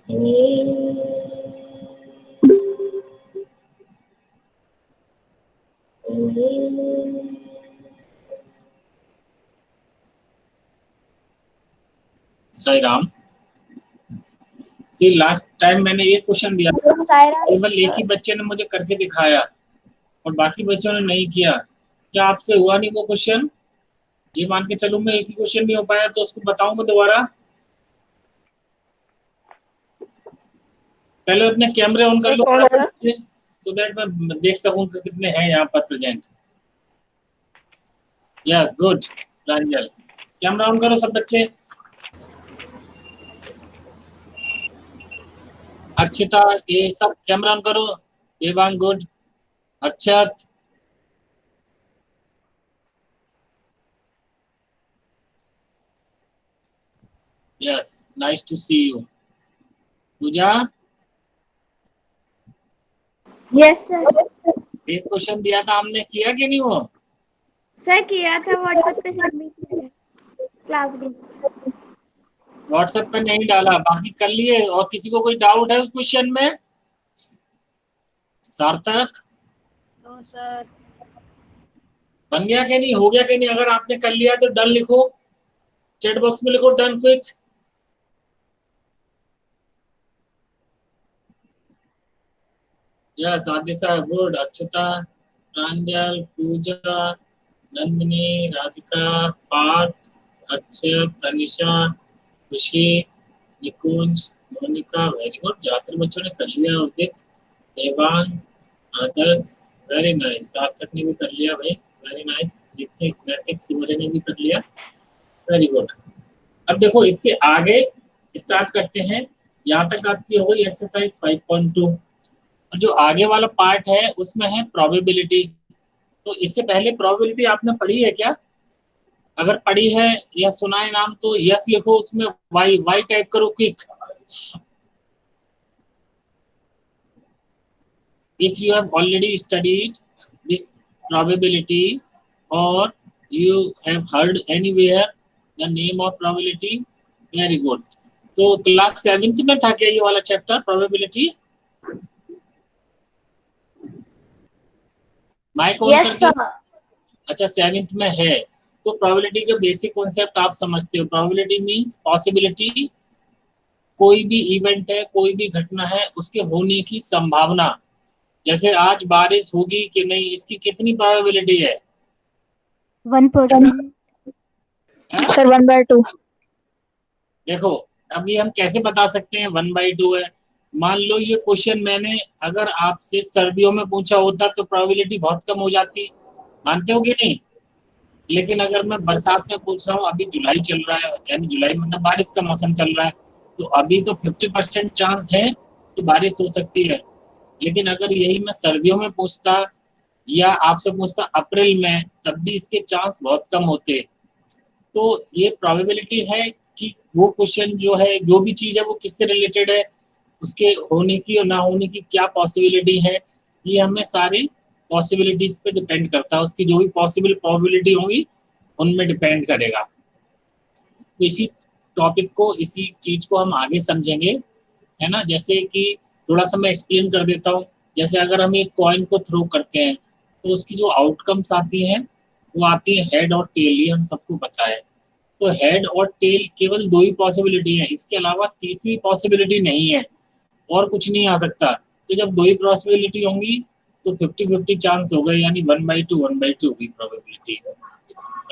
साई राम। सी last time मैंने ये question दिया, केवल एक ही बच्चे ने मुझे करके दिखाया और बाकी बच्चों ने नहीं किया। क्या आपसे हुआ नहीं वो क्वेश्चन? ये मान के चलूं मैं एक ही क्वेश्चन नहीं हो पाया तो उसको बताऊं मैं दोबारा। पहले अपने कैमरे ऑन कर लो सो दैट मैं देख सकूं कि कितने हैं यहाँ पर present. Yes good Pranjal, camera on करो सब बच्चे। अक्षिता, ये सब कैमरा ऑन करो। Devang good, Akshat, yes nice to see you. Pooja, yes sir. एक क्वेश्चन दिया था हमने, किया कि नहीं वो? सर किया था, व्हाट्सएप पे सबमिट किया है क्लास ग्रुप। व्हाट्सएप पे नहीं डाला, बाकी कर लिए। और किसी को कोई डाउट है उस क्वेश्चन में? सार्थक? No sir. बन गया कि नहीं, हो गया कि नहीं? अगर आपने कर लिया तो डन लिखो, चैट बॉक्स में लिखो done quick. Yes Adisha good, अक्षता, प्रांजल, पूजा, नंदिनी, राधिका, पार्थ, अक्षत, तनिषा, खुशी, निकुंज, मोनिका, वेरी गुड। ज्यादातर बच्चों ने कर लिया। उदित, देवांग, आदर्श, वेरी नाइस। सार्थक ने भी कर लिया भाई, वेरी नाइस। नितिक, नैतिक, सिमरे ने भी कर लिया, वेरी गुड। अब देखो इसके आगे स्टार्ट करते हैं। यहाँ तक आपकी हो गई एक्सरसाइज 5.2। और जो आगे वाला पार्ट है उसमें है प्रोबेबिलिटी। तो इससे पहले प्रोबेबिलिटी आपने पढ़ी है क्या? अगर पढ़ी है या सुना है नाम तो यस लिखो, उसमें वाई वाई टाइप करो quick. If you have already studied this probability or you have heard anywhere the name of probability, very good. तो क्लास 7th में था क्या ये वाला चैप्टर प्रोबेबिलिटी? माइक ऑन करके। अच्छा 7th में है। तो प्रोबेबिलिटी के बेसिक कॉन्सेप्ट आप समझते हो। प्रोबेबिलिटी मींस पॉसिबिलिटी, कोई भी इवेंट है, कोई भी घटना है, उसके होने की संभावना। जैसे आज बारिश होगी कि नहीं, इसकी कितनी प्रोबेबिलिटी है? 1%। सर 1/2। देखो अभी हम कैसे बता सकते हैं 1/2 है? मान लो ये क्वेश्चन मैंने अगर आपसे सर्दियों में पूछा होता तो प्रोबेबिलिटी बहुत कम हो जाती, मानते हो कि नहीं? लेकिन अगर मैं बरसात में पूछ रहा हूँ, अभी जुलाई चल रहा है, यानी जुलाई मतलब बारिश का मौसम चल रहा है, तो अभी तो 50% चांस है कि बारिश हो सकती है। लेकिन अगर यही मैं सर्दियों में पूछता या आपसे पूछता अप्रैल में, तब भी इसके चांस बहुत कम होते। तो ये प्रोबेबिलिटी है कि वो क्वेश्चन जो है, जो भी चीज है वो किससे रिलेटेड है, उसके होने की और ना होने की क्या पॉसिबिलिटी है, ये हमें सारी पॉसिबिलिटीज पे डिपेंड करता है। उसकी जो भी पॉसिबल प्रोबेबिलिटी होगी उनमें डिपेंड करेगा। तो इसी टॉपिक को, इसी चीज को हम आगे समझेंगे, है ना। जैसे कि थोड़ा सा मैं एक्सप्लेन कर देता हूँ। जैसे अगर हम एक कॉइन को थ्रो करते हैं तो उसकी जो आउटकम्स आती हैं वो आती है हेड और टेल, ये हम सबको पता है। तो हेड और टेल केवल दो ही पॉसिबिलिटी है, इसके अलावा तीसरी पॉसिबिलिटी नहीं है और कुछ नहीं आ सकता। तो जब दो ही पॉसिबिलिटी होंगी तो 50-50 चांस हो गए, यानी 1/2 1/2 की प्रोबेबिलिटी।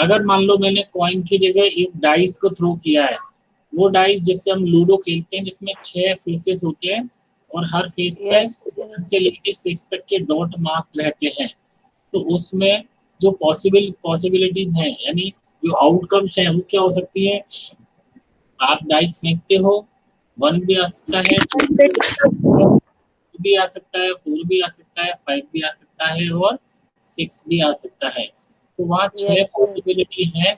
अगर मान लो मैंने कॉइन की जगह एक डाइस को थ्रो किया है, वो डाइस जिससे हम लूडो खेलते हैं, जिसमें 6 फेसेस होते हैं और हर फेस पे 1 से लेके 6 तक के डॉट मार्क रहते हैं, तो उसमें जो पॉसिबिलिटीज हैं, यानी जो आउटकम्स हैं, वो क्या हो सकती है? आप डाइस फेंकते हो, 1 भी आ सकता है, 2 भी आ सकता है, 4 भी आ सकता है, 5 भी आ सकता है और 6 भी आ सकता है। तो वहाँ 6 पॉसिबिलिटी है,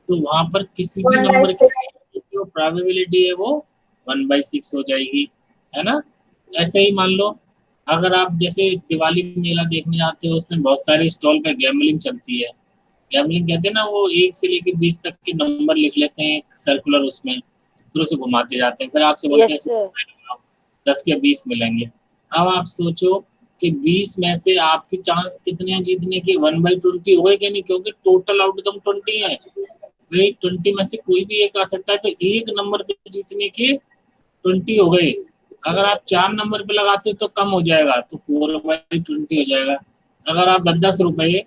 तो वहाँ पर किसी भी नंबर की जो प्रोबेबिलिटी है वो 1/6 हो जाएगी, है ना। ऐसे ही मान लो अगर आप जैसे दिवाली मेला देखने जाते हो, उसमें बहुत सारे स्टॉल पे गैम्बलिंग चलती है। गैम्बलिंग कहते हैं ना, वो 1 से लेकर 20 तक के नंबर लिख लेते हैं सर्कुलर उसमें, फिर उसे घुमाते जाते हैं, फिर आपसे बोलते हैं 10 के 20 मिलेंगे। अब आप सोचो कि 20 में से आपकी चांस कितने हैं जीतने के? 1/20 हो गए कि नहीं, क्योंकि टोटल आउटकम 20 है। भाई 20 में से कोई भी एक आ सकता है, तो एक नंबर पे जीतने के 20 हो गए। अगर आप 4 नंबर पे लगाते तो कम हो जाएगा, तो 4/20 हो जाएगा। अगर आप 10 रुपए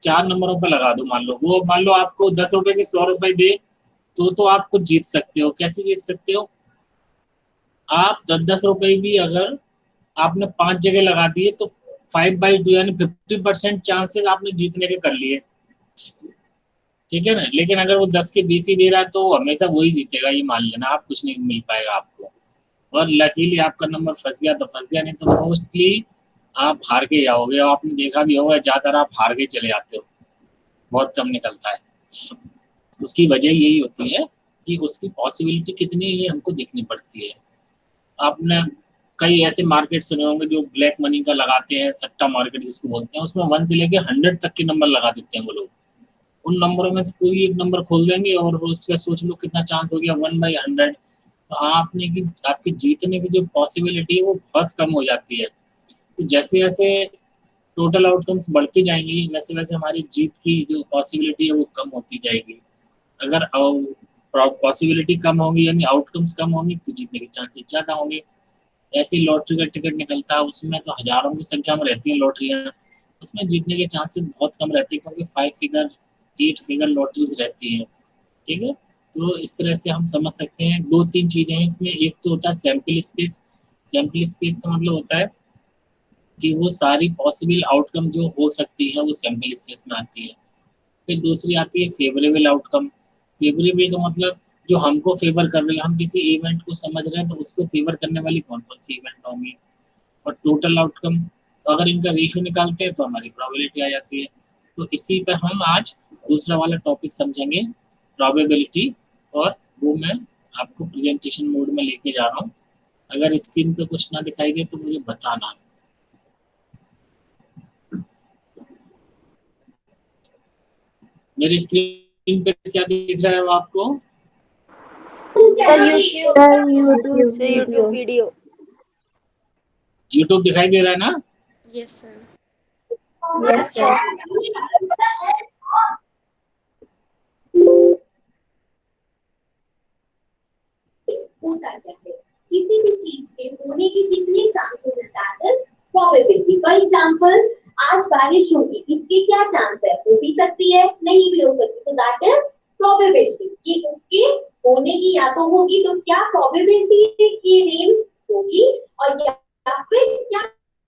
4 नंबरों पे लगा दो, मान लो आपको 10 रुपए के 100 रुपए दे, तो आप कुछ जीत सकते हो। कैसे जीत सकते हो? आप 10 रुपए भी अगर आपने 5 जगह लगा दिए तो 5/2 यानी 50% चांसेस आपने जीतने के कर लिए, ठीक है ना। लेकिन अगर वो 10 के 20 ही दे रहा है तो हमेशा वही जीतेगा, ये मान लेना। आप कुछ नहीं मिल पाएगा आपको, और लकीली आपका नंबर फंस गया तो फंस गया, नहीं तो मोस्टली आप हार के जाओगे। और आपने देखा भी होगा, ज्यादातर आप हार के चले जाते हो, बहुत कम निकलता है। उसकी वजह यही होती है कि उसकी पॉसिबिलिटी कितनी है ये हमको देखनी पड़ती है। आपने कई ऐसे मार्केट सुने होंगे जो ब्लैक मनी का लगाते हैं, सट्टा मार्केट जिसको बोलते हैं, उसमें 1 से लेके 100 तक के नंबर लगा देते हैं वो लोग। उन नंबरों में से कोई एक नंबर खोल देंगे और उस पर सोच लो कितना चांस हो गया, 1/100। तो आपने की आपकी जीतने की जो पॉसिबिलिटी है वो बहुत कम हो जाती है। तो जैसे जैसे टोटल आउटकम्स बढ़ती जाएंगी, वैसे वैसे हमारी जीत की जो पॉसिबिलिटी है वो कम होती जाएगी। अगर पॉसिबिलिटी कम होगी यानी आउटकम्स कम होंगी, तो जीतने के चांसेस ज़्यादा होंगे। ऐसे लॉटरी का टिकट निकलता है, उसमें तो हजारों की संख्या में रहती हैं लॉटरियाँ, उसमें जीतने के चांसेस बहुत कम रहते हैं, क्योंकि 5 फिगर 8 फिगर लॉटरीज रहती हैं, ठीक है। तो इस तरह से हम समझ सकते हैं। 2-3 चीज़ें हैं इसमें। एक तो होता है सैम्पल स्पेस। सैम्पल स्पेस का मतलब होता है कि वो सारी पॉसिबल आउटकम जो हो सकती है वो सैम्पल स्पेस में आती है। फिर दूसरी आती है फेवरेबल आउटकम। फेवरेबल का मतलब जो हमको फेवर कर रही है, हम किसी इवेंट को समझ रहे हैं तो उसको फेवर करने वाली कौन कौन सी इवेंट होंगी। और टोटल आउटकम, तो अगर इनका रेशियो निकालते हैं तो हमारी प्रोबेबिलिटी आ जाती है। तो इसी पर हम आज दूसरा वाला टॉपिक समझेंगे, प्रोबेबिलिटी। और वो मैं आपको प्रेजेंटेशन मोड में लेके जा रहा हूँ। अगर स्क्रीन पे कुछ ना दिखाई दे तो मुझे बताना। मेरी स्क्रीन पे क्या दिख रहा है वो आपको? Sir YouTube sir YouTube video. YouTube दिखाई दे रहा है ना? Yes sir. Yes sir. होता है किसी भी चीज के होने के कितने चांसेस है, that is probability. For example आज बारिश होगी, इसके क्या चांस है? हो भी सकती है, नहीं भी हो सकती, सो दैट इज प्रोबेबिलिटी कि उसके होने की या तो होगी, तो क्या प्रोबेबिलिटी है कि रेन होगी, और या फिर क्या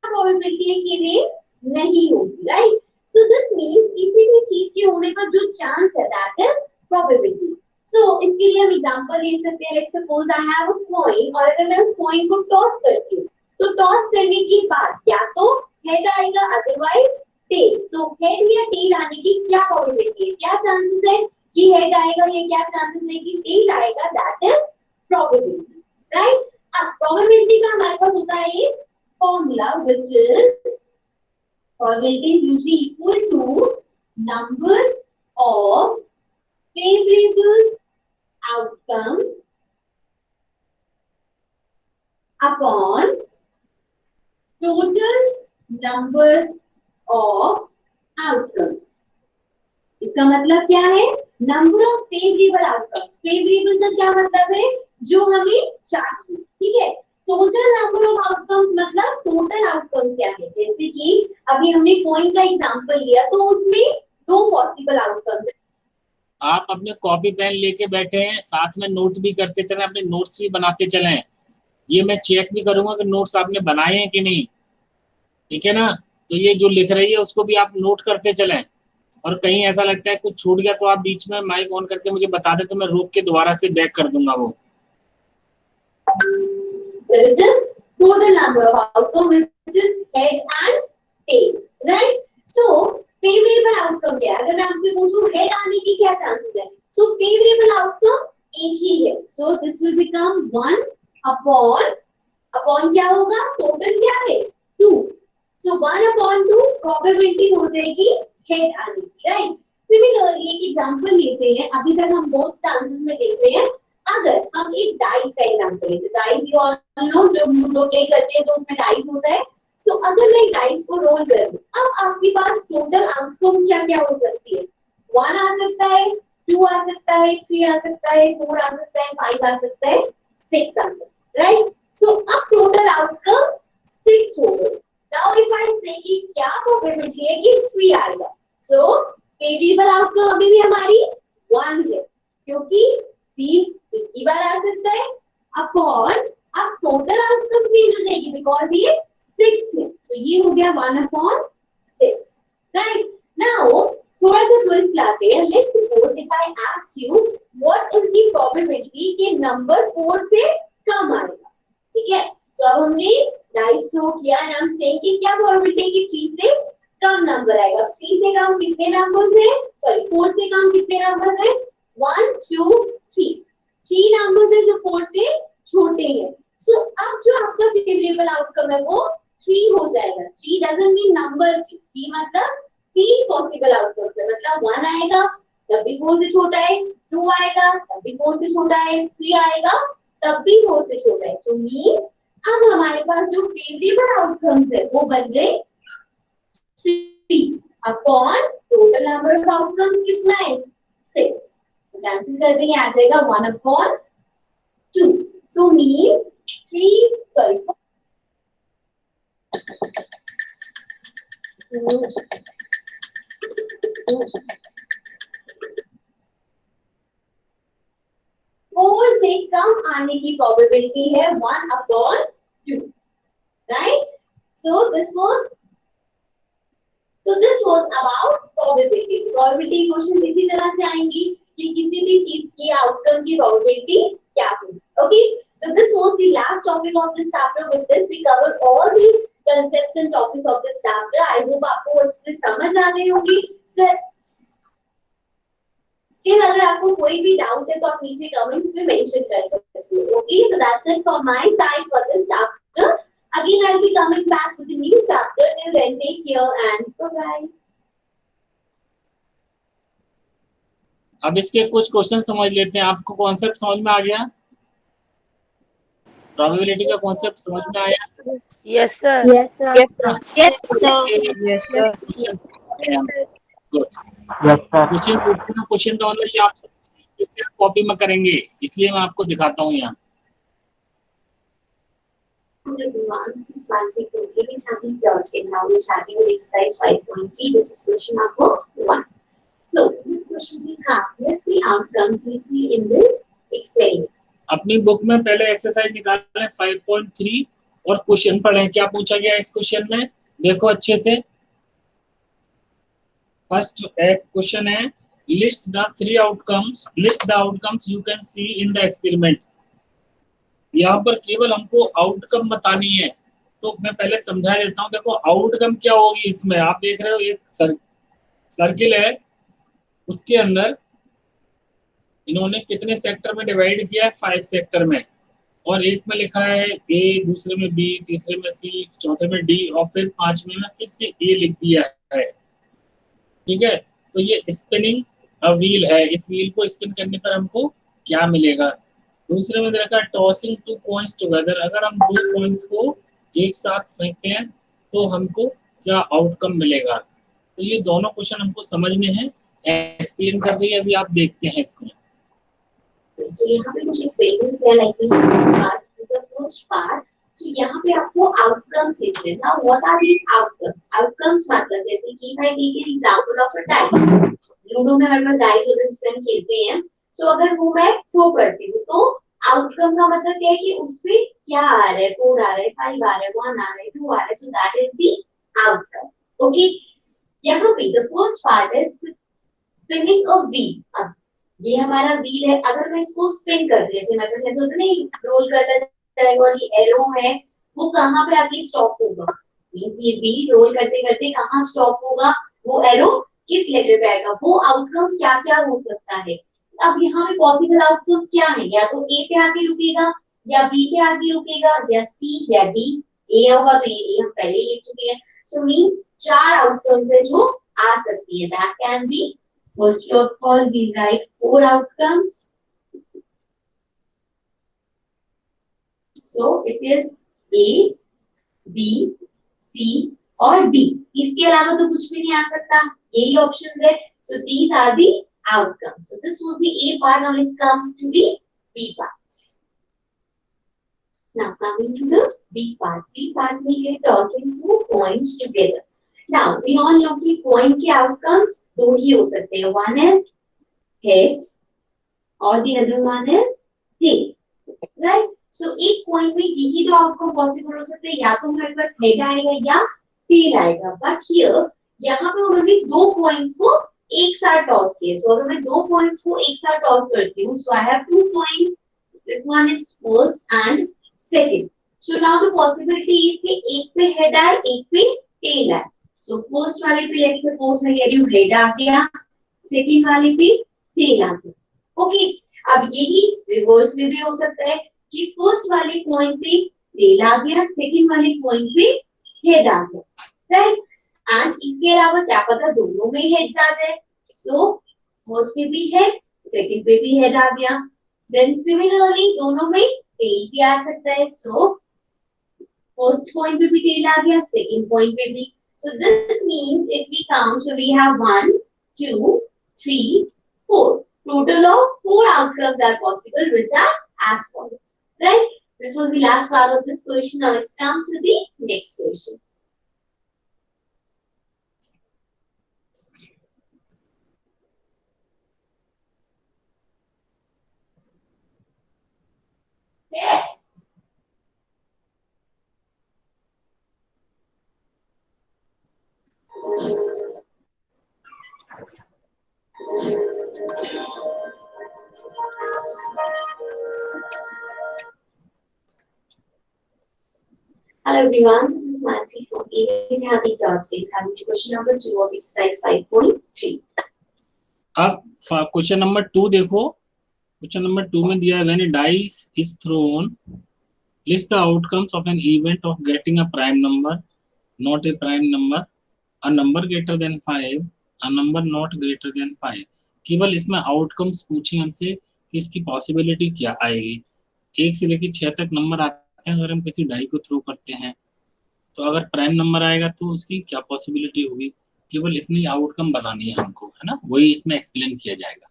प्रोबेबिलिटी है कि रेन नहीं होगी, राइट। सो दिस मींस किसी भी चीज के होने का जो चांस है दैट इज प्रोबेबिलिटी। सो इसके लिए हम एग्जांपल ले सकते हैं। Let's suppose I have a coin, और अगर मैं उस कॉइन को टॉस करती हूँ, तो टॉस करने के बाद या तो हेड आएगा, अदरवाइज टेल। सो हेड या टेल आने की क्या प्रोबेबिलिटी है, क्या चांसेस है कि हेड आएगा, या क्या चांसेस है कि टेल आएगा, दैट इज प्रोबेबिलिटी, राइट। अब प्रोबेबिलिटी का हमारे पास होता है एक formula which is probability is usually equal to number of favorable outcomes upon total number of outcomes। इसका मतलब क्या है? Number of favourable outcomes. Favourable का क्या मतलब है? जो हमें चाहिए, ठीक है। टोटल नंबर ऑफ आउटकम्स मतलब टोटल आउटकम्स क्या है? जैसे कि अभी हमने कॉइन का एग्जांपल लिया, तो उसमें 2 पॉसिबल आउटकम्स है। आप अपने कॉपी पेन लेके बैठे हैं, साथ में नोट भी करते चलें, अपने नोट्स भी बनाते चलें। ये मैं चेक भी करूंगा कि नोट्स आपने बनाए हैं कि नहीं, ठीक है ना। तो ये जो लिख रही है उसको भी आप नोट करते चलें। और कहीं ऐसा लगता है कुछ छूट गया तो आप बीच में माइक ऑन करके मुझे बता दें, तो मैं रोक के दोबारा से बैक कर दूंगा वो। So which is total number of outcome, which is head and tail, right? So favorable outcome क्या है? अगर मैं आपसे पूछूं head आने की क्या chances है? So favorable outcome एक ही है। So this will become 1 upon क्या होगा? Total क्या है? 2. So 1 upon 2 probability हो जाएगी head आने की, right? Similarly एक एग्जांपल लेते हैं। अभी तक हम both chances में देख रहे हैं अगर हम एक डाइस का एग्जांपल ले, डाइस यू ऑल नो, जो लूडो प्ले करते हैं तो उसमें डाइस होता है। सो अगर मैं डाइस को रोल कर दूं, अब आपके पास टोटल आउटकम्स क्या क्या हो सकती है? 1 आ सकता है, 2 आ सकता है, 3 आ सकता है, 4 आ सकता है, 5 आ सकता है, 6 आ सकता है, राइट? सो अब टोटल आउटकम्स 6 हो गए। नाउ इफ आई से कि क्या प्रोबेबिलिटी है कि 3 आएगा, सो वेरिएबल आउटकम अभी भी हमारी 1 है, क्योंकि 3 एक बार आ सकता है अपॉन, अब टोटल आउटकम चेंज हो जाएगी बिकॉज ये 6 है, तो ये हो गया 1/6, राइट? नाउ थोड़ा सा ट्विस्ट लाते हैं। Let's suppose if I ask you what is the probability कि नंबर 4 से कम आएगा, ठीक है? तो अब हमने डाइस थ्रो किया एंड हम सेइंग कि क्या प्रोबेबिलिटी है कि 3 से कम नंबर आएगा। 3 से कम कितने नंबर्स है, सॉरी 4 से कम कितने नंबर्स है? 1 2 3, 3 नंबर्स है जो 4 से छोटे हैं। सो अब जो आपका फेवरेबल आउटकम है वो 3 हो जाएगा। 3 डजंट मीन नंबर 3 मतलब 3 पॉसिबल आउटकम्स है, मतलब 1 आएगा तब भी 4 से छोटा है, 2 आएगा तब भी 4 से छोटा है, 3 आएगा तब भी 4 से छोटा है। तो मींस अब हमारे पास जो फेवरेबल आउटकम्स है वो बन गए 3 upon total number of outcomes कितना है? 6। तो कैंसिल कर देंगे, आ जाएगा 1/2। सो मींस 3 सॉरी 4 से कम आने की प्रोबेबिलिटी है 1/2, right? So this was about probability. Probability question इसी तरह से आएंगी कि किसी भी चीज की आउटकम की प्रोबेबिलिटी क्या होगी। Okay, so this was the last topic of this chapter. With this we covered all the concepts and topics of this chapter. I hope आपको अच्छे से समझ आ गई होगी। Still अगर आपको कोई भी डाउट है तो आप नीचे कमेंट्स में मेंशन कर सकते हो। Okay, so that's it from my side for this chapter. Again, I'll be coming back with a new chapter. Till then, take care and bye-bye. अब इसके कुछ क्वेश्चन समझ लेते हैं। आपको कॉन्सेप्ट समझ में आ गया? प्रोबेबिलिटी का कॉन्सेप्ट समझ में आया? Yes sir. Yes, sir. Yes sir. Yes, sir. Good. Question का मतलब ये आप कॉपी में करेंगे, इसलिए मैं आपको दिखाता हूँ यहाँ। This is Mansi Kogi. We have been judged and now we're starting with exercise 5.3. This is question number 1. So, this question we have, here's the outcomes we see in this experiment. अपनी book में पहले exercise निकालें 5.3 और question पढ़ें। क्या पूछा गया इस क्वेश्चन में, देखो अच्छे से। फर्स्ट क्वेश्चन है, list the outcomes you can see in the experiment. यहाँ पर केवल हमको आउटकम बतानी है, तो मैं पहले समझा देता हूँ। देखो आउटकम क्या होगी इसमें, आप देख रहे हो एक सर्किल है, उसके अंदर इन्होंने कितने सेक्टर में डिवाइड किया है? 5 सेक्टर में, और एक में लिखा है ए, दूसरे में बी, तीसरे में सी, चौथे में डी, और फिर 5वें में फिर से ए लिख दिया है। ठीक है, तो ये स्पिनिंग व्हील है। इस व्हील को स्पिन करने पर हमको क्या मिलेगा? दूसरे में देखा टॉसिंग 2 कॉइंस टुगेदर। अगर हम 2 कॉइंस को एक साथ फेंकते हैं तो हमको क्या आउटकम मिलेगा? तो ये दोनों क्वेश्चन हमको समझने हैं। एक्सप्लेन कर रही है, अभी आप देखते हैं इसको। तो यहाँ पे कुछ एक्सपेरिमेंट्स है, like this is the first part. तो यहाँ पे आपको आउटकम्स लिखने हैं। Now what are these outcomes? Outcomes मतलब जैसे कि मैं take an example of a dice. Ludo में हमारे पास डाइस होते हैं जिससे हम खेलते हैं। सो अगर वो मैं थ्रो करती हूँ तो आउटकम का मतलब क्या है कि उसपे क्या आ रहा है? 4 आ रहा है, 5 आ रहा है, 1 आ रहा है, 2 आ रहा है। So that is the outcome. Okay, यहाँ पे the first part is spinning a wheel. ये हमारा व्हील है, अगर मैं इसको स्पिन कर दूं, जैसे मेरे पास ऐसे होता नहीं, रोल करता जाएगा और ये एरो है, वो कहाँ पे आके स्टॉप होगा? मींस ये व्हील रोल करते करते कहाँ स्टॉप होगा? वो एरो किस लेटर पे आएगा? वो आउटकम क्या क्या हो सकता है? अब यहाँ पे पॉसिबल आउटकम्स क्या है? या तो ए पे आके रुकेगा, या बी पे आके रुकेगा, या सी या डी। ए होगा तो ये हम पहले लिख चुके हैं। सो मींस 4 आउटकम्स है जो आ सकती है। That can be, first of all we write 4 outcomes. So it is A, B, C और D. इसके अलावा तो कुछ भी नहीं आ सकता, यही ऑप्शन है. So these are the outcomes. So this was the A part. Now let's come to the B part. Now coming to the B part. B part में है tossing two coins together. Now we all know कि coin के outcomes दो ही हो सकते हैं. One is head और the other one is tail. Right? So एक coin में यही दो outcome possible हो सकते हैं, या तो हमारे पास head आएगा या tail आएगा. But here यहाँ पे उन्होंने दो coins को एक साथ टॉस किए. सो अगर मैं दो पॉइंट्स को एक साथ टॉस करती हूँ, so I have two points. This one is first and second. So now the possibility is कि एक पे हेड आए, एक पे टेल आए. सो फर्स्ट वाले पे लेट्स सपोज मैं कह रही हूँ हेड आ गया, सेकंड वाले पे टेल आ गया. ओके, अब यही रिवर्स में भी हो सकता है कि फर्स्ट वाले कॉइन पे टेल आ गया, सेकंड वाले कॉइन पे हेड आ गया. राइट? एंड इसके अलावा क्या पता दोनों में हेड्स आ जाए. सो फर्स्ट पे भी हेड, सेकंड पे भी हेड आ गया. देन सिमिलरली दोनों में टेल भी आ सकता है. सो फर्स्ट पॉइंट पे भी टेल आ गया, सेकंड पॉइंट पे भी. So this means if we count, so we have 1 2 3 4. Total of 4 outcomes are possible, which are as follows. Right? This was the last part of this question. Now let's come to the next question. Hello everyone, this is Nancy from India.State. Coming to question number 2 of exercise 5.3. अब question number 2 देखो. Question number 2 में दिया है when A dice is throne list the outcomes of an event of getting a prime number, not a prime number, a number greater than 5, a number not greater than 5. केवल इसमें outcomes पूछे हमसे कि इसकी possibility क्या आएगी. 1 से लेकर 6 तक नंबर आते हैं अगर हम किसी डाई को थ्रो करते हैं, तो अगर प्राइम नंबर आएगा तो उसकी क्या पॉसिबिलिटी होगी. केवल इतनी आउटकम बतानी है हमको, है ना, वही इसमें एक्सप्लेन किया जाएगा.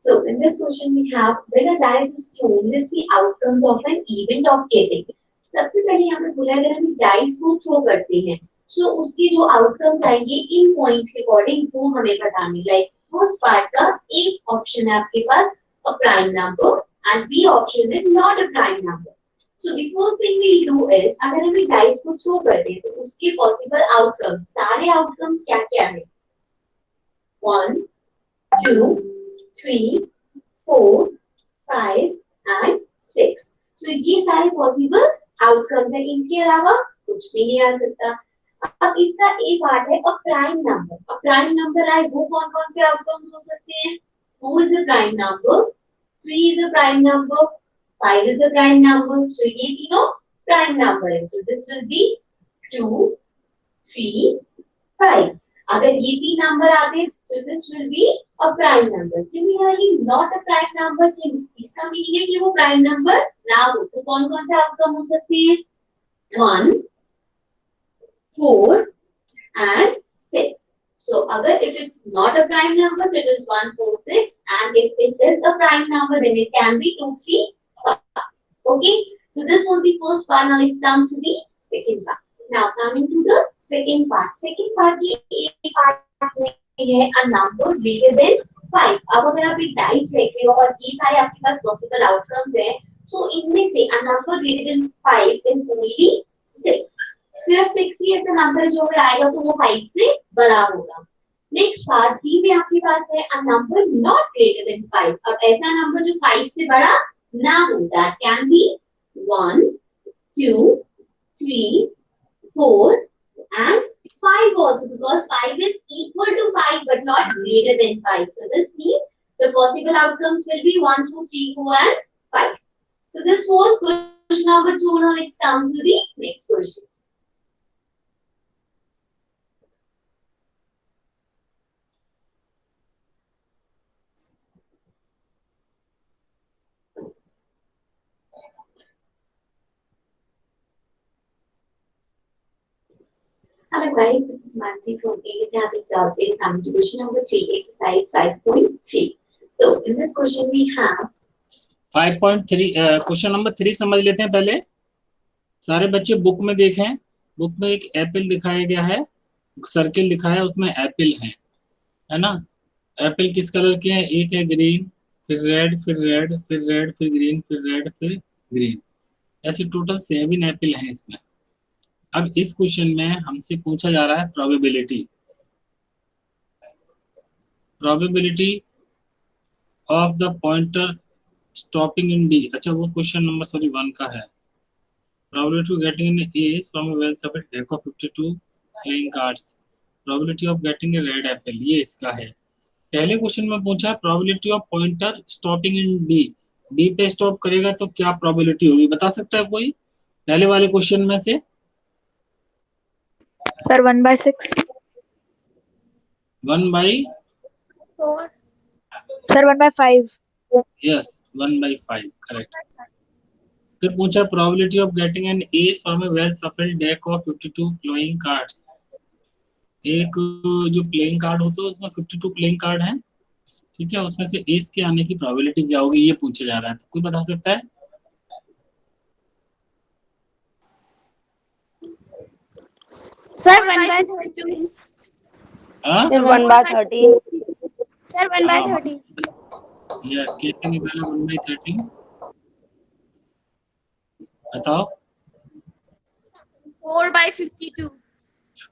So in this question we have when a dice is thrown, list the outcomes of an event of getting. सबसे पहले हमें बोला अगर हम डाइस को थ्रो करते हैं, so उसके जो आउटकम्स आएंगे इन पॉइंट्स के अकॉर्डिंग वो हमें बतानी. लाइक फर्स्ट पार्ट का एक ऑप्शन है आपके पास a prime number and B option है not a prime number. So the first thing we'll do is अगर हम डाइस को थ्रो करते हैं तो उसके पॉसिबल आउटकम्स, सारे आउटकम्स क्या क्या है. 1 2 3 4 5 and 6. So ये सारे पॉसिबल आउटकम्स है, इनके अलावा कुछ भी नहीं आ सकता. अब इसका एक पार्ट है अ प्राइम नंबर. अ प्राइम नंबर आए वो कौन कौन से आउटकम्स हो सकते हैं. 2 is a prime number, 3 is a prime number, 5 is a prime number. So ये तीनों प्राइम नंबर है. So this will be 2 3 5. अगर ये तीन नंबर आते हैं so this will be a prime number. Similarly not a prime number, इसका meaning है कि वो प्राइम नंबर ना हो. तो कौन कौन से आउटकम हो सकते हैं. 1 4 and 6. So अगर if it's not a prime number so it is 1 4 6, and if it is a prime number then it can be 2 3 5. Okay, so this was the first part. Now let's come to the second part. Now coming to the second part. Second part ये एक part में है a number greater than 5. अब अगर आप एक dice लेते हो और ये सारे आपके पास पॉसिबल आउटकम्स हैं, so इनमें से a number greater than 5 is only 6. सिर्फ 6 ही ऐसा नंबर जो अगर आएगा तो वो 5 से बड़ा होगा. नेक्स्ट पार्ट बी में आपके पास है a number not greater than 5. अब ऐसा नंबर जो 5 से बड़ा ना हो, that can be 1 2 3 4 and 5 also, because 5 is equal to 5 but not greater than 5. So this means the possible outcomes will be 1 2 3 4 and 5. So this was question number 2. Now let's come to the next question. Hello guys, this is Mansi from Mathematics Jobs in coming to question number 3, exercise 5.3. So in this question we have 5.3 question number 3 समझ लेते हैं पहले। सारे बच्चे book में देखें, book में एक एप्पल दिखाया गया है, सर्किल दिखाया है, उसमें एप्पल है ना। एप्पल किस कलर के हैं? एक है ग्रीन, फिर रेड, फिर रेड, फिर रेड, फिर ग्रीन, फिर रेड, फिर ग्रीन, ऐसे टोटल 7 एप्पल हैं इसमें। अब इस क्वेश्चन में हमसे पूछा जा रहा है probability of the pointer stopping in D. अच्छा, वो क्वेश्चन नंबर 1 का है। Probability of getting an ace from a well-shuffled deck of 52 playing cards. Probability of getting a red apple, ये इसका है। पहले क्वेश्चन में पूछा probability of pointer stopping in D, D पे स्टॉप करेगा तो क्या प्रोबेबिलिटी होगी, बता सकता है कोई पहले वाले क्वेश्चन में से? सर 1/6। 1/4। सर 1/5। Yes, 1/5 correct. फिर पूछा probability of getting an S from A well shuffled deck of 52 playing cards. एक जो प्लेइंग कार्ड होता है उसमें 52 प्लेइंग कार्ड हैं, ठीक है, उसमें से एस के आने की प्रोबेबिलिटी क्या होगी, ये पूछा जा रहा है। तो कोई बता सकता है? सर 1/30। हाँ, सर 1/30। सर 1/30। यस, कैसे निकाला 1/30? बताओ। 4/52।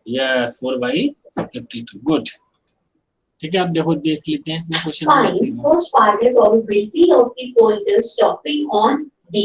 यस, 4/52। गुड, ठीक है। अब देखो, देख लेते हैं इसमें question find number 3 most partial probability of the pointer stopping on D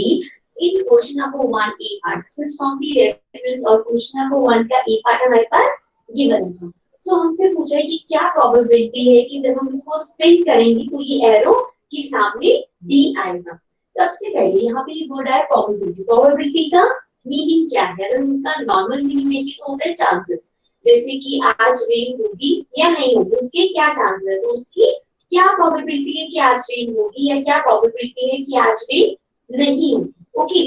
in question number 1 A part. This is from the reference और question number 1 का A part हमारे पास ये बना था। So हमसे पूछा है कि क्या probability है कि जब हम इसको spin करेंगे तो ये arrow के सामने D आएगा। सबसे पहले यहाँ पे ये बोल रहा है probability। probability का मीनिंग क्या है? अगर हम उसका नॉर्मल मीनिंग लेंगे तो होता है चांसेस, जैसे कि आज रेन होगी या नहीं होगी, उसके क्या चांसेस है, तो उसकी क्या प्रोबेबिलिटी है कि आज रेन होगी या क्या प्रोबेबिलिटी है कि आज रेन नहीं होगी। ओके,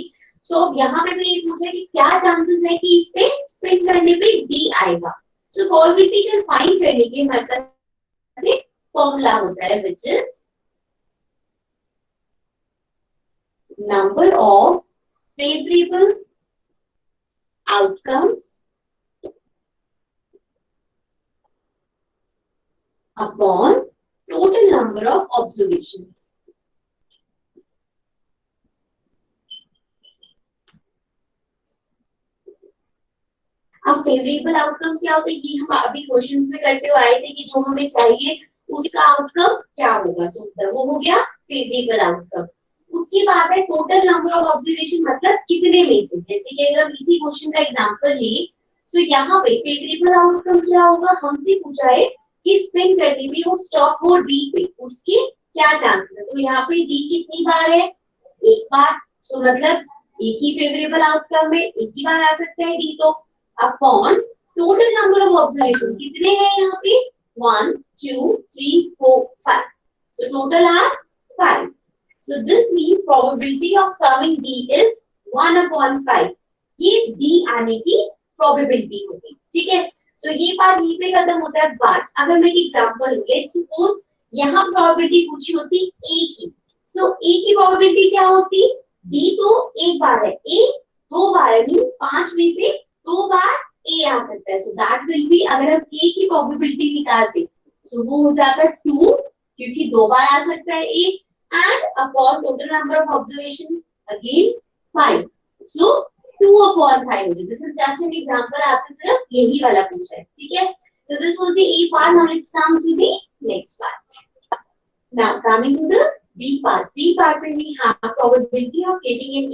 सो अब यहाँ पे ये पूछा कि क्या चांसेस है कि इस पे स्पिन करने पे डी आएगा। सो प्रोबेबिलिटी को फाइंड करने के हमारे पास एक फॉर्मूला होता है which is number of favourable outcomes upon total number of observations. अब फेवरेबल आउटकम्स क्या होते हैं, ये हम अभी क्वेश्चंस में करते हुए आए थे कि जो हमें चाहिए उसका आउटकम क्या होगा। सो वो हो गया फेवरेबल आउटकम। उसके बाद है टोटल नंबर ऑफ ऑब्जर्वेशन, मतलब कितने में से। जैसे कि अगर हम इसी क्वेश्चन का एग्जांपल लें, सो यहाँ पे फेवरेबल आउटकम क्या होगा, हमसे पूछा है कि स्पिन करने में वो स्टॉप हो डी पे, उसके क्या चांसेस है। तो यहाँ पे डी कितनी बार है? एक बार। सो मतलब एक ही फेवरेबल आउटकम में एक ही बार आ सकता है डी। तो upon total number of observation कितने हैं यहाँ पे? 1 2 3 4 5। So total are 5। So this means probability of coming D is 1/5। ये D आने की probability होगी, ठीक है। So ये बात यहीं पे खत्म होता है। बात अगर मैं एक एग्जांपल लूं, लेट्स सपोज यहाँ probability पूछी होती A की। So A की probability क्या होती? D तो एक बार है, A 2 बार है, मींस 5 में से 2 बार A आ सकता है। So that will be, अगर हम A की probability निकालते so वो हो जाता है 2, क्योंकि 2 बार आ सकता है A, and upon total number of observation again 5। So 2/5। This is just an example, आपसे सिर्फ यही वाला पूछा है, ठीक है। So this was the A part. Now let's come to the next part. Now coming to the B part. B part में we have probability of getting an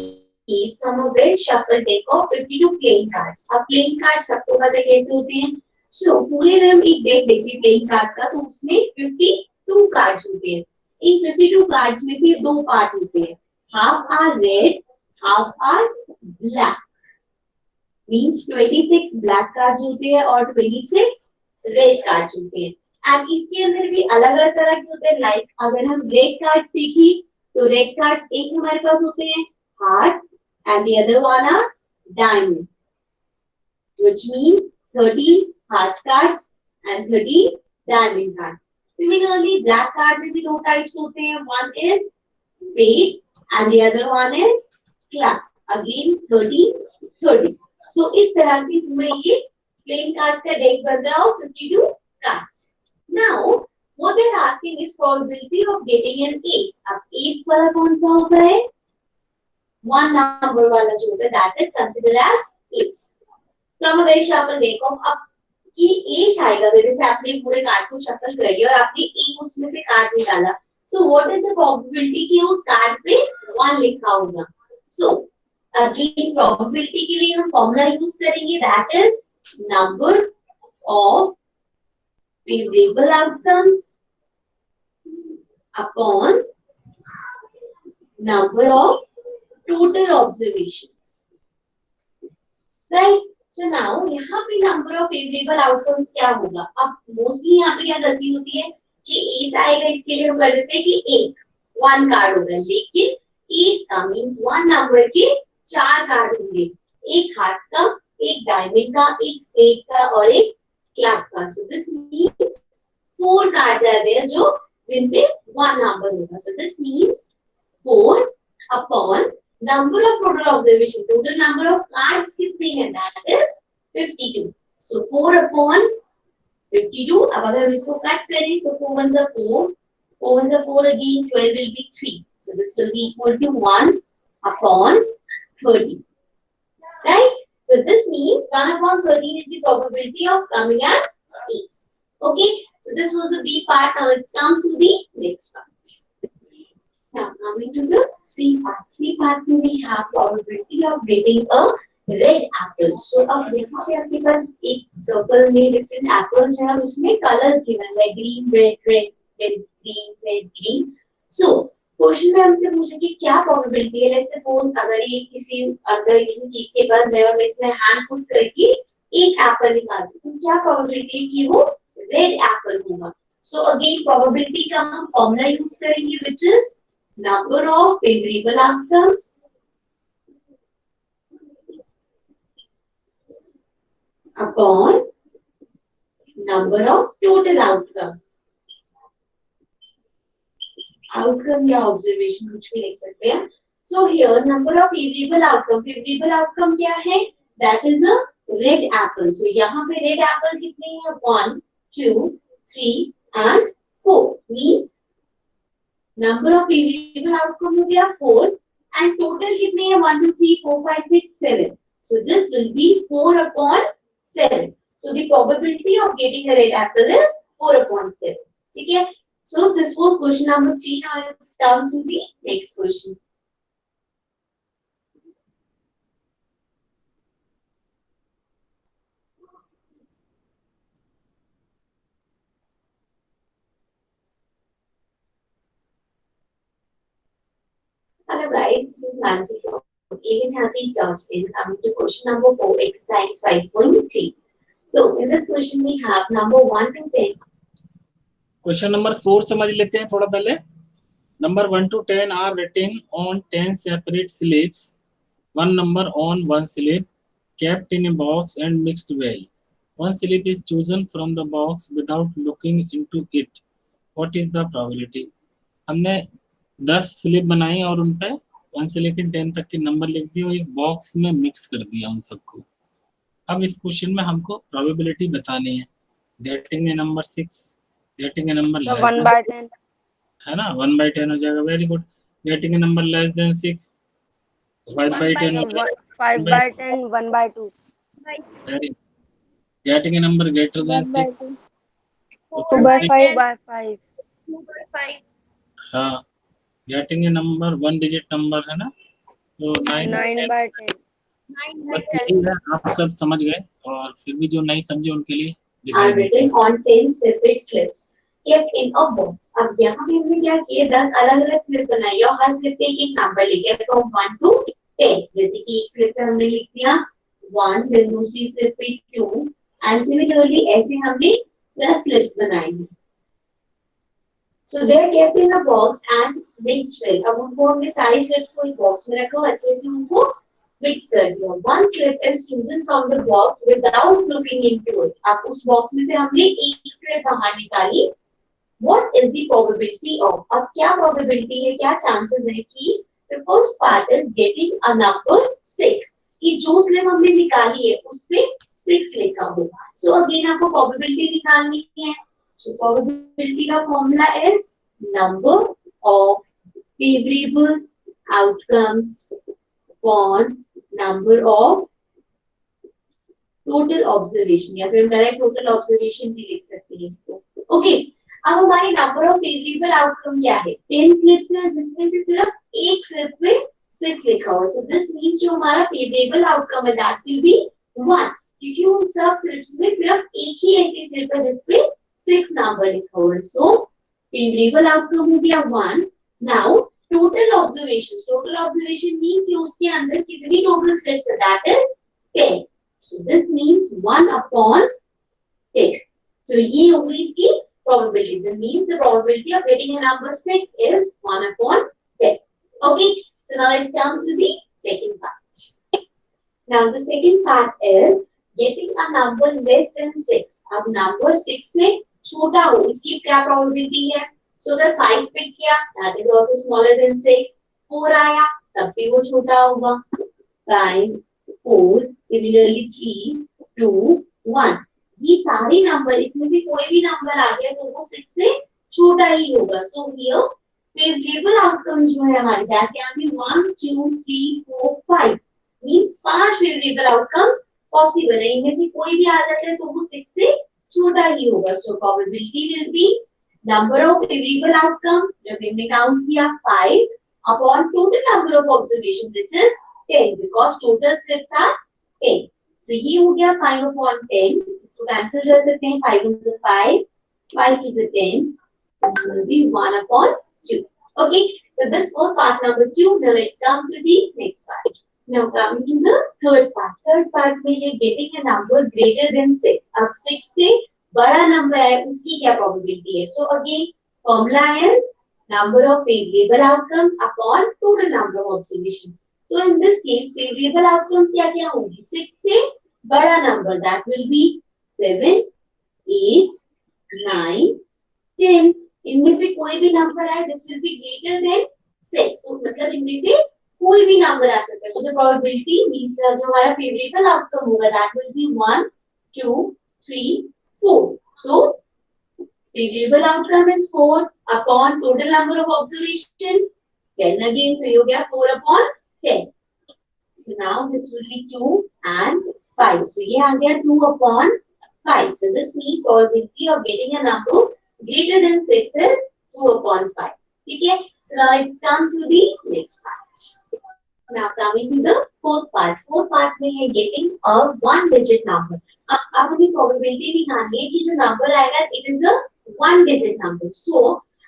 ace from a well shuffled deck of 52 playing cards। अब playing cards सबको पता है कैसे होते हैं। So पूरे अगर हम एक डेक देखें playing card का, तो उसमें 52 cards होते हैं। इन 52 कार्ड्स में से 2 पार्ट होते हैं, half are red, half are black. Means 26 black cards होते हैं और 26 रेड कार्ड्स होते हैं। एंड इसके अंदर भी अलग अलग तरह के होते हैं। लाइक अगर हम रेड कार्ड्स देखें तो रेड कार्ड्स एक हमारे पास होते हैं heart and the other one are diamond, which means 13 heart cards and 13 diamond cards. Similarly, black card में भी दो types होते हैं. One is spade and the other one is club. Again 30. So इस तरह से पूरे ये playing cards का deck बन रहा हो 52 cards. Now what they're asking is probability of getting an ace. अब ace वाला कौन सा होता है? One number वाला जो होता है that is considered as ace. From a very sharper deck of अब कि ace आएगा तो जैसे आपने पूरे कार्ड को शफल कर लिया और आपने एक उसमें से कार्ड निकाला. So what is the probability कि उस कार्ड पे 1 लिखा होगा? So again probability के लिए हम फॉर्मूला यूज करेंगे that is number of favorable outcomes upon number of total observations. Right? So now यहाँ पे number of favorable outcomes क्या होगा? अब mostly यहाँ पे क्या गलती होती है कि ace आएगा, इसके लिए हम कर देते हैं कि एक 1 कार्ड होगा, लेकिन ace का means 1 number के 4 कार्ड होंगे, एक हार्ट का, एक डायमंड का, एक स्पेड का और एक क्लब का. So this means 4 कार्ड आ गए जो जिन पे 1 नंबर होगा. So this means 4 upon number of total observation. Total number of cards कितने हैं? That is 52. So 4 upon 52. अब अगर हम इसको कट करें, so 4 ones are 4, 4 ones are 4 again, 12 will be 3. So this will be equal to 1 upon 30. Right? So this means 1 upon 13 is the probability of coming at ace. Okay? So this was the B part. Now let's come to the next part. Now coming to the C part. C part we have probability of getting a red apple. So अब यहाँ पे आपके पास एक circle में different apples हैं और उसमें colors given है green, red, red, red, green, red, green. So question में हमसे पूछे कि क्या प्रोबेबिलिटी है. लेट्स सपोज अगर ये किसी अंदर किसी चीज के पास है और मैं इसमें हैंड पुट करके एक एप्पल निकाल दूं, तो क्या प्रोबेबिलिटी है कि वो रेड एप्पल होगा. सो अगेन प्रोबेबिलिटी का हम फॉर्मूला यूज करेंगे which is number of favourable outcomes upon number of total outcomes. Outcome या ऑब्जर्वेशन कुछ भी लिख सकते हैं. So here number of favourable outcome क्या है? That is a red apple. So यहाँ पे रेड एप्पल कितने हैं? 1 2 3 and 4. Means number of favourable outcome हो गया 4 एंड टोटल कितने हैं? 1 2 3 4 5 6 7. So this will be 4 upon 7. So the probability of getting a red Apple is 4 upon 7. ठीक है. So this was question number 3. Now let's come to the next question. Hello guys, this is Nancy from Even Happy Johnson. Coming to question number 4, exercise 5.3. So in this question we have number 1 to 10. Question number 4 समझ लेते हैं थोड़ा पहले. Number 1 to 10 are written on 10 separate slips. One number on one slip kept in a box and mixed well. One slip is chosen from the box without looking into it. What is the probability? हमने 10 slip बनाई और उन पे 1 से लेकर 10 तक के number लिख दिए और एक बॉक्स में मिक्स कर दिया उन सबको. अब इस क्वेश्चन में हमको प्रोबेबिलिटी बतानी है. Getting a number 6, getting a number 1/10 है ना, 1/10 हो जाएगा. Very good. Getting a number less than 6, 5/10 हो जाएगा. 5/10 1/2 very. Getting a number greater than 6, 2/5 हाँ. Getting a number 1 digit number है ना, तो 9/10 बस यही है. आप सब समझ गए और फिर भी जो नहीं समझे उनके लिए are written on 10 separate slips kept in a box. अब यहाँ पे हमने क्या किया, 10 अलग-अलग स्लिप बनाई और हर स्लिप पे एक नंबर लिखे from 1 to 10. जैसे कि एक स्लिप पे हमने लिख दिया 1, फिर दूसरी स्लिप पे 2 एंड सिमिलरली ऐसे हमने 10 स्लिप्स बनाई हैं. So they are kept in a box and mixed well. अब उनको हमने सारी स्लिप्स को एक बॉक्स में रखा और अच्छे से उनको मिक्स कर दिया. One slip is chosen from the box without looking into it. आप उस बॉक्स में से हमने एक स्लिप बाहर निकाली. What is the probability of? अब क्या probability है, क्या chances है कि the first part is getting a number 6. कि जो स्लिप हमने निकाली है उसपे 6 लिखा होगा. So again आपको probability निकालनी है. So probability का formula is number of favorable outcomes upon number of total observation. या फिर डायरेक्ट total observation भी लिख सकते हैं इसको. Okay. अब हमारी नंबर ऑफ फेवरेबल आउटकम क्या है? 10 स्लिप्स है जिसमें से सिर्फ एक स्लिप पे 6 लिखा हुआ है. सो दिस मींस जो हमारा फेवरेबल आउटकम है दैट विल बी 1, क्योंकि उन सब स्लिप्स में सिर्फ एक ही ऐसी स्लिप है जिसपे 6 नंबर लिखा हुआ है. सो फेवरेबल आउटकम हो गया 1. नाउ टोटल ऑब्जर्वेशन मींस ये उसके अंदर कितनी टोटल स्लिप्स है that is 10. So this means 1 upon 10. So ये होगी इसकी probability. That means the probability of getting a number 6 is 1 upon 10. Okay. So now let's come to the second part. Now the second part is getting a number less than 6. अब number 6 से छोटा हो इसकी क्या probability है? So अगर 5 pick किया that is also smaller than 6. 4 आया तब भी वो छोटा होगा. 5, 4, similarly 3, 2, 1. ये सारे नंबर इसमें से कोई भी नंबर आ गया तो वो 6 से छोटा ही होगा. सो हियर फेवरेबल आउटकम जो है हमारे that can be 1 2 3 4 5 means 5 favourable outcomes possible है. इनमें से कोई भी आ जाता है तो वो 6 से छोटा ही होगा. So probability will be number of favourable outcome जब हमने काउंट किया 5 upon total number of observation which is 10 because total slips are 10. तो ये हो गया 5 upon 10. इसको कैंसिल कर सकते हैं. 5 is a 5, 5 is a 10. This will be 1 upon 2. Okay, so this was part number 2. Now let's come to the next part. Now coming to the third part. Third part में ये getting a number greater than 6. अब 6 से बड़ा number है उसकी क्या probability है? So again formula is number of favorable outcomes upon total number of observation. So in this case favorable outcomes क्या क्या होंगी? 6 से बड़ा number that will be 7, 8, 9, 10. इनमें से कोई भी number आए this will be greater than 6. So मतलब इनमें से कोई भी number आ सकता है. So the probability means जो हमारा favorable outcome होगा that will be 1, 2, 3, 4. So favorable outcome is 4 upon total number of observation. Then again so you get 4 upon 10. So now this will be 2 and 5. So ये आ गया 2 upon 5. So this means probability of getting a number greater than 6 is 2 upon 5. ठीक है? So now let's come to the next part. Now coming to the fourth part. Fourth part में है getting a one digit number. अब हमें probability निकालनी है कि जो number आएगा it is a one digit number. So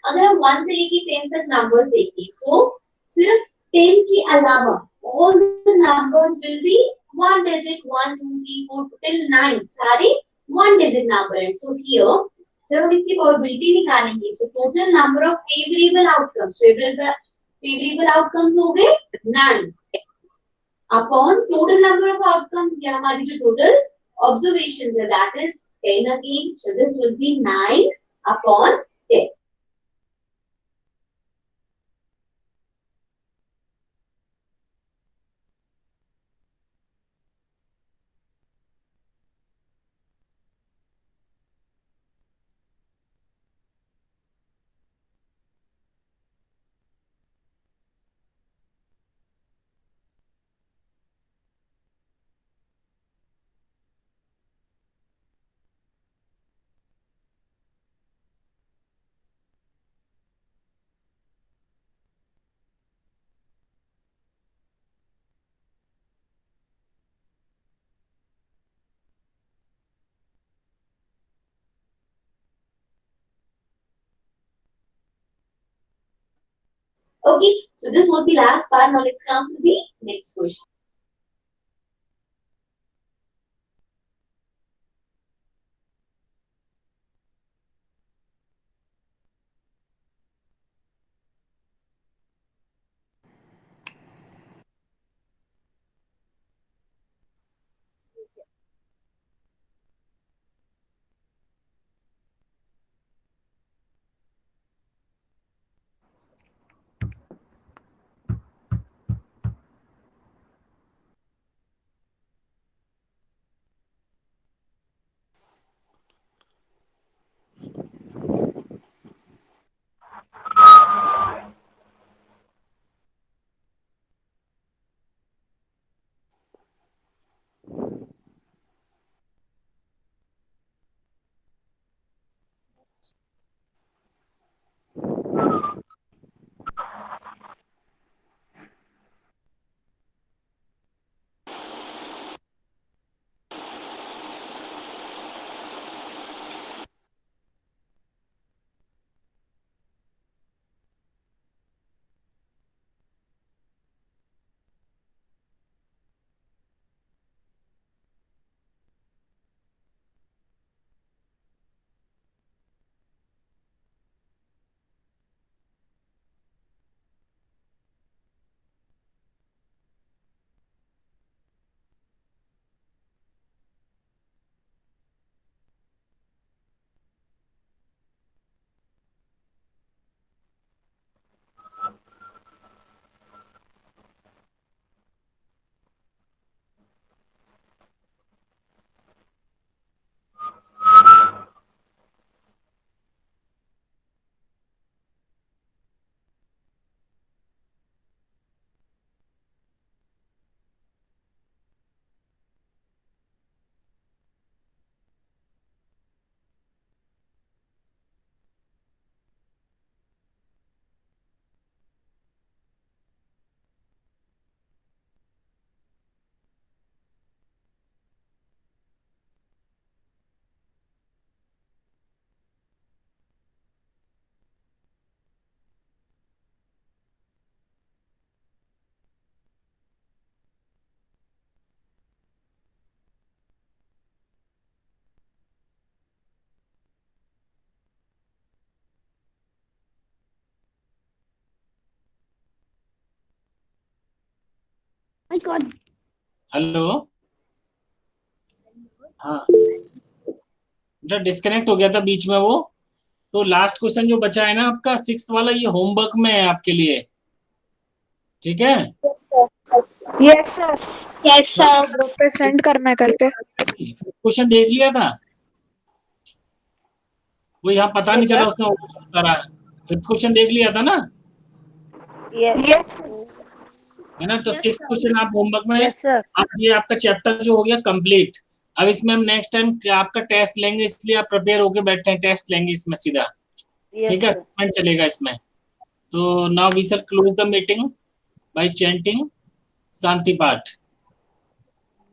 अगर हम 1 से लेके 10 तक numbers देखें, so सिर्फ 10 के अलावा all the numbers will be one digit. 1 2 3 4 till 9 सारे one digit number है. So here जब हम इसकी probability निकालेंगे so total number of favorable outcomes हो गए 9 upon total number of outcomes या हमारी जो total observations है that is 10 again. So this will be 9 upon 10. Okay, so this was the last part. Now let's come to the next question. My God. Hello, हाँ बेटा disconnect हो गया था बीच में वो। तो लास्ट क्वेश्चन जो बचा है ना आपका 6th वाला, ये होमवर्क में है आपके लिए, ठीक है? Yes sir. Yes sir, group पे सेंड करना है करके। क्वेश्चन देख लिया था वो, यहाँ पता नहीं चला उसमें चलता रहा। 5th क्वेश्चन देख लिया था ना, Yes. है ना? तो Yes, 6th क्वेश्चन आप होमवर्क में, Yes, sir. आप ये आपका चैप्टर जो हो गया कंप्लीट। अब इसमें हम नेक्स्ट टाइम आपका टेस्ट लेंगे, इसलिए आप प्रिपेयर होके बैठे हैं, टेस्ट लेंगे इसमें सीधा, Yes, ठीक है? sir. असेसमेंट चलेगा इसमें। तो now we shall close the meeting by chanting शांति पाठ।